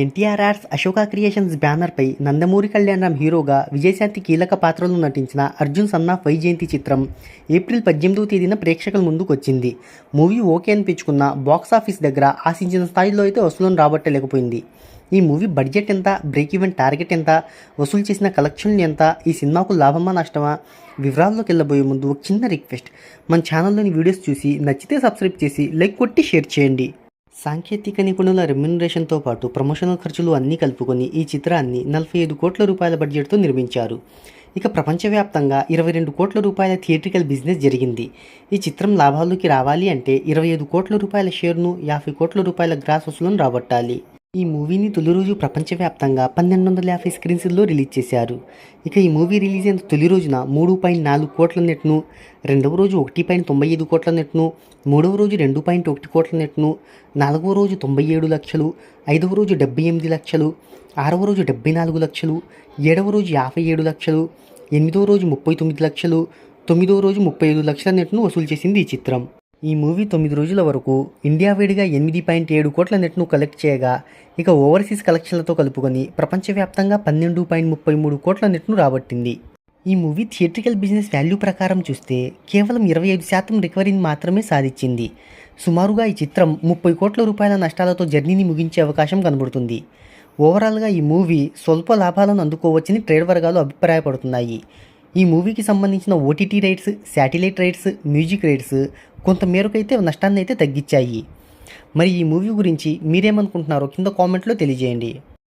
NTR arts Ashoka creations బ్యానర్పై నందమూరి కళ్యాణరామ్ హీరోగా విజయశాంతి కీలక పాత్రలో నటించిన అర్జున్ సన్ ఆఫ్ వైజయంతి చిత్రం ఏప్రిల్ 18వ తేదీన ప్రేక్షకుల ముందుకు వచ్చింది. మూవీ ఓకే అనిపించుకున్న బాక్సాఫీస్ దగ్గర ఆశించిన స్థాయిలో అయితే వసూలను రాబట్టలేకపోయింది. ఈ మూవీ బడ్జెట్ ఎంత, బ్రేక్ ఈవెన్ టార్గెట్ ఎంత, వసూలు చేసిన కలెక్షన్లు ఎంత, ఈ సినిమాకు లాభమా నష్టమా, వివరాల్లోకి వెళ్ళబోయే ముందు ఒక చిన్న రిక్వెస్ట్, మన ఛానల్లోని వీడియోస్ చూసి నచ్చితే సబ్స్క్రైబ్ చేసి లైక్ కొట్టి షేర్ చేయండి. సాంకేతిక నిపుణుల రెమ్యునరేషన్తో పాటు ప్రమోషనల్ ఖర్చులు అన్నీ కలుపుకొని ఈ చిత్రాన్ని 45 కోట్ల రూపాయల బడ్జెట్తో నిర్మించారు. ఇక ప్రపంచవ్యాప్తంగా 22 కోట్ల రూపాయల థియేట్రికల్ బిజినెస్ జరిగింది. ఈ చిత్రం లాభాల్లోకి రావాలి అంటే 25 కోట్ల రూపాయల షేర్ను, 50 కోట్ల రూపాయల గ్రాస్ వసూలను రాబట్టాలి. ఈ మూవీని తొలి రోజు ప్రపంచవ్యాప్తంగా 1250 స్క్రీన్స్లో రిలీజ్ చేశారు. ఇక ఈ మూవీ రిలీజ్ అయిన తొలి రోజున 3.4 కోట్ల నెట్ను, రెండవ రోజు 1.95 కోట్ల నెట్ను, మూడవ రోజు 2.1 కోట్ల నెట్ను, నాలుగవ రోజు 97 లక్షలు, ఐదవ రోజు 78 లక్షలు, ఆరవ రోజు 74 లక్షలు, ఏడవ రోజు 57 లక్షలు, ఎనిమిదవ రోజు 39 లక్షలు, తొమ్మిదవ రోజు 35 లక్షల నెట్ను వసూలు చేసింది ఈ చిత్రం. ఈ మూవీ 9 రోజుల వరకు ఇండియా వేడిగా 8.7 కోట్ల నెట్ను కలెక్ట్ చేయగా, ఇక ఓవర్సీస్ కలెక్షన్లతో కలుపుకొని ప్రపంచవ్యాప్తంగా 12.33 కోట్ల నెట్ను రాబట్టింది. ఈ మూవీ థియేట్రికల్ బిజినెస్ వాల్యూ ప్రకారం చూస్తే కేవలం 25% రికవరీని మాత్రమే సాధించింది. సుమారుగా ఈ చిత్రం 30 కోట్ల రూపాయల నష్టాలతో జర్నీని ముగించే అవకాశం కనబడుతుంది. ఓవరాల్గా ఈ మూవీ స్వల్ప లాభాలను అందుకోవచ్చని ట్రేడ్ వర్గాలు అభిప్రాయపడుతున్నాయి. ఈ మూవీకి సంబంధించిన OTT rights, satellite rights, music rights కొంత మేరకైతే నష్టాన్ని అయితే తగ్గించాయి. మరి ఈ మూవీ గురించి మీరేమనుకుంటున్నారో కింద కామెంట్లో తెలియజేయండి.